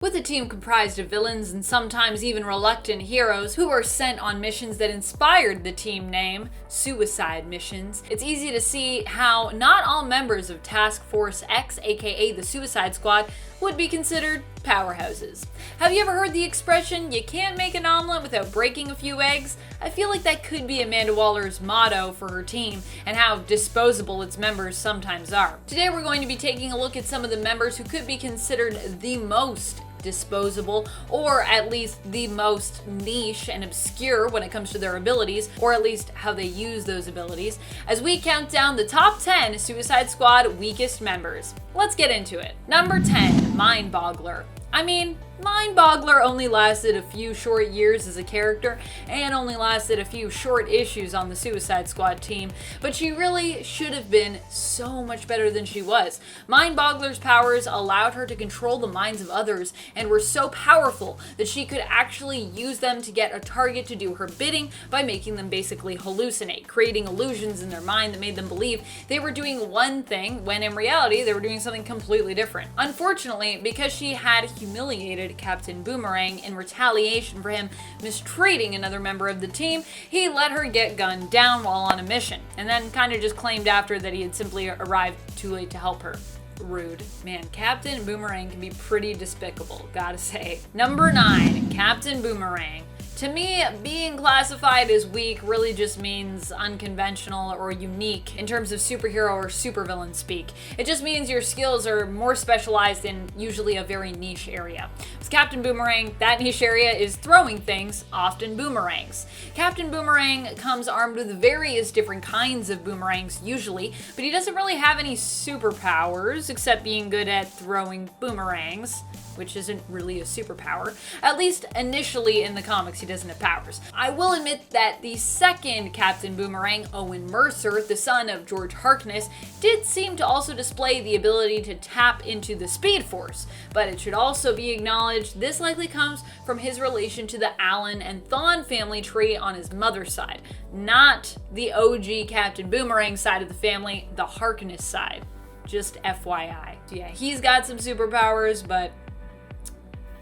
With a team comprised of villains and sometimes even reluctant heroes who are sent on missions that inspired the team name, suicide missions, it's easy to see how not all members of Task Force X, aka the Suicide Squad, would be considered powerhouses. Have you ever heard the expression, you can't make an omelet without breaking a few eggs? I feel like that could be Amanda Waller's motto for her team and how disposable its members sometimes are. Today we're going to be taking a look at some of the members who could be considered the most disposable, or at least the most niche and obscure when it comes to their abilities, or at least how they use those abilities, as we count down the top 10 Suicide Squad weakest members. Let's get into it. Number 10, Mindboggler. I mean, Mindboggler only lasted a few short years as a character and only lasted a few short issues on the Suicide Squad team, but she really should have been so much better than she was. Mindboggler's powers allowed her to control the minds of others and were so powerful that she could actually use them to get a target to do her bidding by making them basically hallucinate, creating illusions in their mind that made them believe they were doing one thing when in reality they were doing something completely different. Unfortunately, because she had humiliated Captain Boomerang in retaliation for him mistreating another member of the team, he let her get gunned down while on a mission, and then kind of just claimed after that he had simply arrived too late to help her. Rude. Man, Captain Boomerang can be pretty despicable, gotta say. Number 9, Captain Boomerang. To me, being classified as weak really just means unconventional or unique in terms of superhero or supervillain speak. It just means your skills are more specialized in usually a very niche area. With Captain Boomerang, that niche area is throwing things, often boomerangs. Captain Boomerang comes armed with various different kinds of boomerangs usually, but he doesn't really have any superpowers except being good at throwing boomerangs, which isn't really a superpower. At least initially in the comics, he doesn't have powers. I will admit that the second Captain Boomerang, Owen Mercer, the son of George Harkness, did seem to also display the ability to tap into the Speed Force, but it should also be acknowledged this likely comes from his relation to the Allen and Thawne family tree on his mother's side, not the OG Captain Boomerang side of the family, the Harkness side. Just FYI. Yeah, he's got some superpowers, but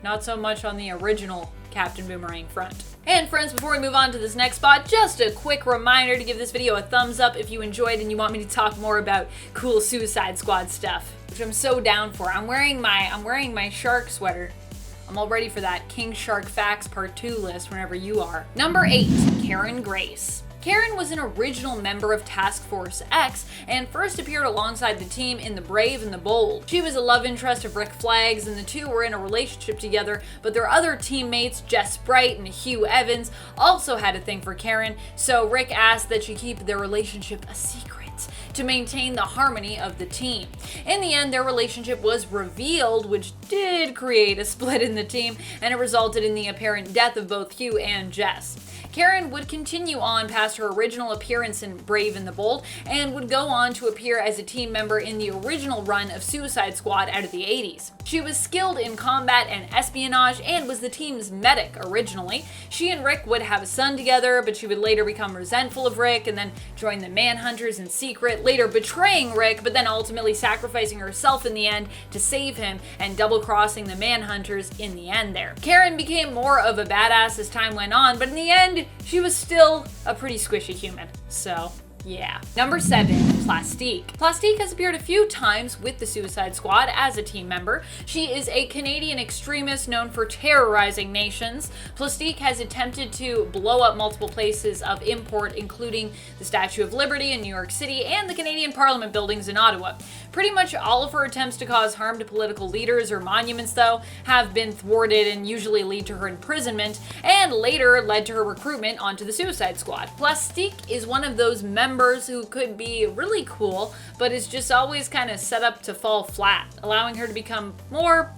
not so much on the original Captain Boomerang front. And friends, before we move on to this next spot, just a quick reminder to give this video a thumbs up if you enjoyed and you want me to talk more about cool Suicide Squad stuff, which I'm so down for. I'm wearing my shark sweater. I'm all ready for that King Shark Facts Part 2 list whenever you are. Number 8, Karen Grace. Karen was an original member of Task Force X and first appeared alongside the team in The Brave and the Bold. She was a love interest of Rick Flagg's and the two were in a relationship together, but their other teammates, Jess Bright and Hugh Evans, also had a thing for Karen, so Rick asked that she keep their relationship a secret to maintain the harmony of the team. In the end, their relationship was revealed, which did create a split in the team, and it resulted in the apparent death of both Hugh and Jess. Karen would continue on past her original appearance in Brave and the Bold and would go on to appear as a team member in the original run of Suicide Squad out of the 80s. She was skilled in combat and espionage and was the team's medic originally. She and Rick would have a son together, but she would later become resentful of Rick and then join the Manhunters in secret, later betraying Rick, but then ultimately sacrificing herself in the end to save him and double-crossing the Manhunters in the end there. Karen became more of a badass as time went on, but in the end, she was still a pretty squishy human, so yeah. Number 7, Plastique. Plastique has appeared a few times with the Suicide Squad as a team member. She is a Canadian extremist known for terrorizing nations. Plastique has attempted to blow up multiple places of import, including the Statue of Liberty in New York City and the Canadian Parliament buildings in Ottawa. Pretty much all of her attempts to cause harm to political leaders or monuments, though, have been thwarted and usually lead to her imprisonment, and later led to her recruitment onto the Suicide Squad. Plastique is one of those members who could be really cool, but is just always kind of set up to fall flat, allowing her to become more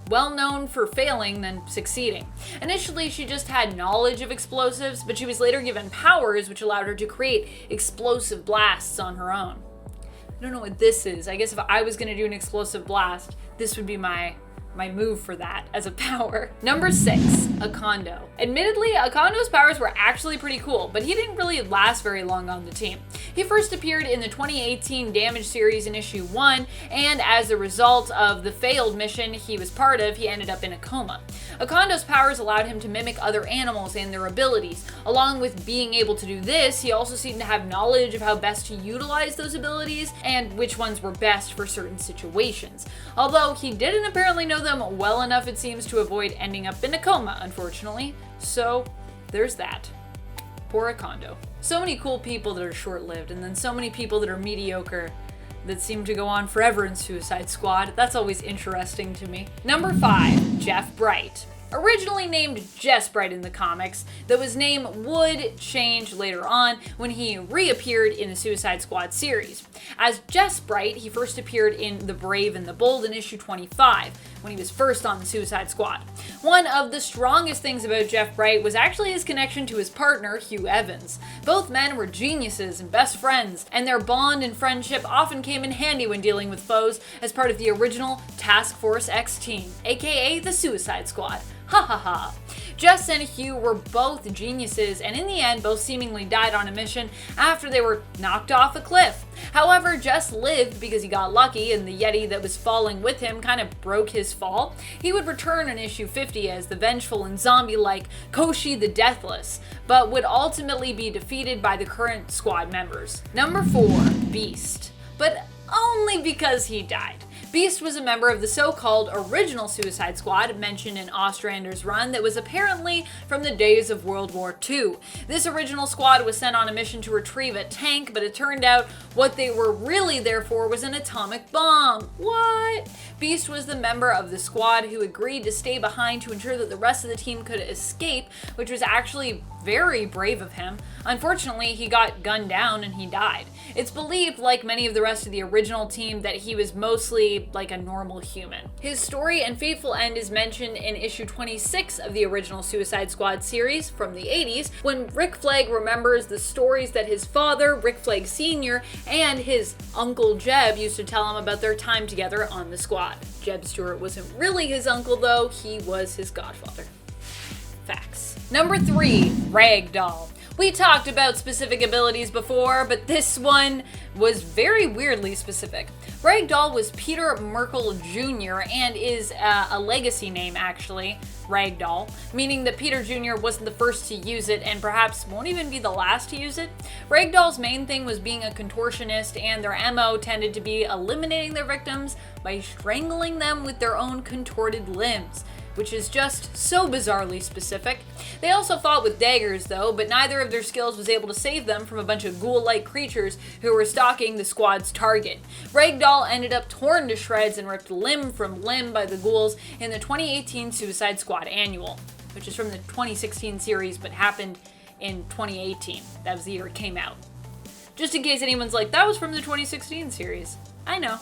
well known for failing than succeeding. Initially, she just had knowledge of explosives, but she was later given powers which allowed her to create explosive blasts on her own. I don't know what this is. I guess if I was going to do an explosive blast, this would be my my move for that as a power. Number 6, a Condo. Admittedly, a Condo's powers were actually pretty cool, but he didn't really last very long on the team. He first appeared in the 2018 Damage series in issue 1, and as a result of the failed mission he was part of, he ended up in a coma. A Condo's powers allowed him to mimic other animals and their abilities. Along with being able to do this, he also seemed to have knowledge of how best to utilize those abilities and which ones were best for certain situations. Although he didn't apparently know them well enough, it seems, to avoid ending up in a coma, unfortunately. So there's that. Poor Condo. So many cool people that are short-lived, and then so many people that are mediocre that seem to go on forever in Suicide Squad. That's always interesting to me. Number 5, Jeff Bright. Originally named Jess Bright in the comics, though his name would change later on when he reappeared in the Suicide Squad series. As Jess Bright, he first appeared in The Brave and the Bold in issue 25, when he was first on the Suicide Squad. One of the strongest things about Jeff Bright was actually his connection to his partner, Hugh Evans. Both men were geniuses and best friends, and their bond and friendship often came in handy when dealing with foes as part of the original Task Force X team, aka the Suicide Squad. Ha ha ha. Jess and Hugh were both geniuses, and in the end, both seemingly died on a mission after they were knocked off a cliff. However, Jess lived because he got lucky, and the Yeti that was falling with him kind of broke his fall. He would return in issue 50 as the vengeful and zombie-like Koshi the Deathless, but would ultimately be defeated by the current squad members. Number 4, Beast. But only because he died. Beast was a member of the so-called original Suicide Squad mentioned in Ostrander's run that was apparently from the days of World War II. This original squad was sent on a mission to retrieve a tank, but it turned out what they were really there for was an atomic bomb. What? Beast was the member of the squad who agreed to stay behind to ensure that the rest of the team could escape, which was actually very brave of him. Unfortunately, he got gunned down and he died. It's believed, like many of the rest of the original team, that he was mostly like a normal human. His story and fateful end is mentioned in issue 26 of the original Suicide Squad series from the 80s, when Rick Flag remembers the stories that his father, Rick Flag Sr., and his uncle Jeb used to tell him about their time together on the squad. Jeb Stewart wasn't really his uncle though, he was his godfather. Facts. Number 3, Ragdoll. We talked about specific abilities before, but this one was very weirdly specific. Ragdoll was Peter Merkel Jr. and is a legacy name actually, Ragdoll, meaning that Peter Jr. wasn't the first to use it and perhaps won't even be the last to use it. Ragdoll's main thing was being a contortionist, and their MO tended to be eliminating their victims by strangling them with their own contorted limbs, which is just so bizarrely specific. They also fought with daggers though, but neither of their skills was able to save them from a bunch of ghoul-like creatures who were stalking the squad's target. Ragdoll ended up torn to shreds and ripped limb from limb by the ghouls in the 2018 Suicide Squad Annual, which is from the 2016 series but happened in 2018. That was the year it came out. Just in case anyone's like, that was from the 2016 series. I know.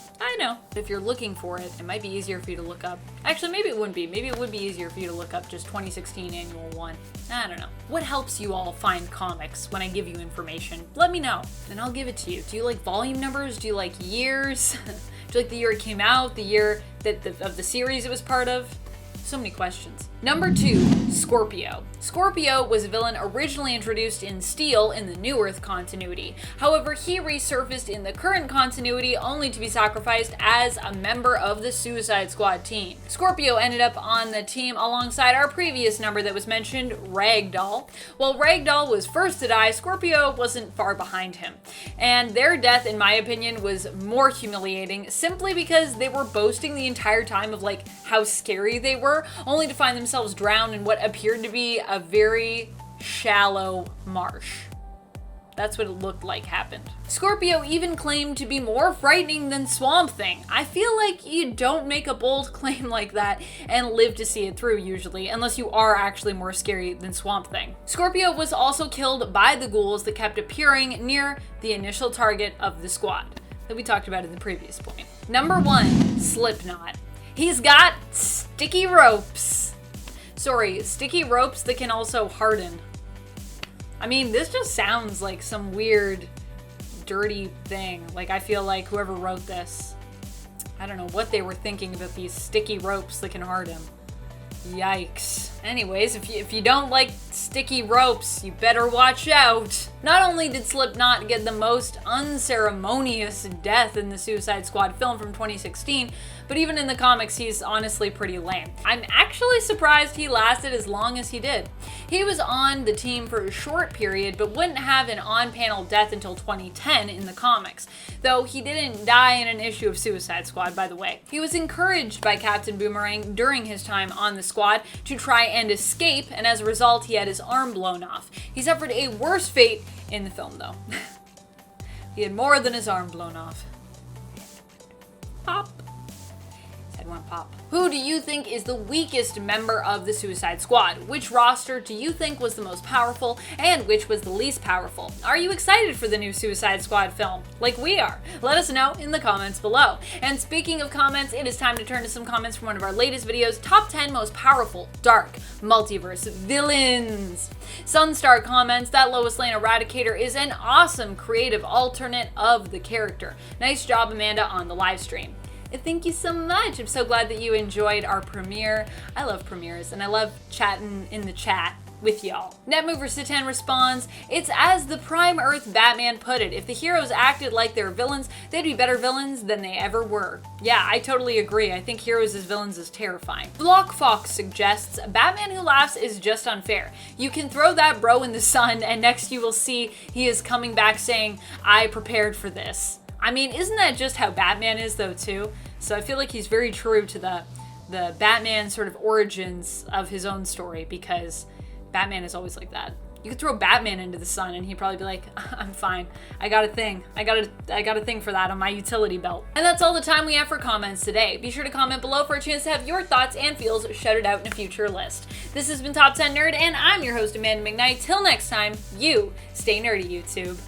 If you're looking for it, it might be easier for you to look up. Actually, maybe it wouldn't be. Maybe it would be easier for you to look up just 2016 Annual 1. I don't know. What helps you all find comics when I give you information? Let me know, and I'll give it to you. Do you like volume numbers? Do you like years? Do you like the year it came out? The year that of the series it was part of? So many questions. Number 2, Scorpio. Scorpio was a villain originally introduced in Steel in the New Earth continuity. However, he resurfaced in the current continuity only to be sacrificed as a member of the Suicide Squad team. Scorpio ended up on the team alongside our previous number that was mentioned, Ragdoll. While Ragdoll was first to die, Scorpio wasn't far behind him. And their death, in my opinion, was more humiliating simply because they were boasting the entire time of like how scary they were, only to find themselves drowned in what appeared to be a very shallow marsh. That's what it looked like happened. Scorpio even claimed to be more frightening than Swamp Thing. I feel like you don't make a bold claim like that and live to see it through usually, unless you are actually more scary than Swamp Thing. Scorpio was also killed by the ghouls that kept appearing near the initial target of the squad that we talked about in the previous point. Number 1, Slipknot. He's got sticky ropes. Sorry, sticky ropes that can also harden. I mean, this just sounds like some weird, dirty thing. Like, I feel like whoever wrote this I don't know what they were thinking about these sticky ropes that can hurt him. Yikes. Anyways, if you don't like sticky ropes, you better watch out. Not only did Slipknot get the most unceremonious death in the Suicide Squad film from 2016, but even in the comics, he's honestly pretty lame. I'm actually surprised he lasted as long as he did. He was on the team for a short period, but wouldn't have an on-panel death until 2010 in the comics, though he didn't die in an issue of Suicide Squad, by the way. He was encouraged by Captain Boomerang during his time on the squad to try and escape, and as a result, he had his arm blown off. He suffered a worse fate in the film, though. He had more than his arm blown off. Pop. One pop. Who do you think is the weakest member of the Suicide Squad? Which roster do you think was the most powerful, and which was the least powerful? Are you excited for the new Suicide Squad film? Like we are. Let us know in the comments below. And speaking of comments, it is time to turn to some comments from one of our latest videos, Top 10 Most Powerful Dark Multiverse Villains. Sunstar comments that Lois Lane Eradicator is an awesome creative alternate of the character. Nice job, Amanda, on the live stream. Thank you so much. I'm so glad that you enjoyed our premiere. I love premieres and I love chatting in the chat with y'all. Netmover10 responds, it's as the Prime Earth Batman put it. If the heroes acted like they were villains, they'd be better villains than they ever were. Yeah, I totally agree. I think heroes as villains is terrifying. Blockfox suggests, Batman who laughs is just unfair. You can throw that bro in the sun and next you will see he is coming back saying, I prepared for this. I mean, isn't that just how Batman is though too? So I feel like he's very true to the Batman sort of origins of his own story, because Batman is always like that. You could throw Batman into the sun and he'd probably be like, I'm fine. I got a thing. I got a thing for that on my utility belt. And that's all the time we have for comments today. Be sure to comment below for a chance to have your thoughts and feels shouted out in a future list. This has been Top 10 Nerd, and I'm your host, Amanda McKnight. Till next time, you stay nerdy, YouTube.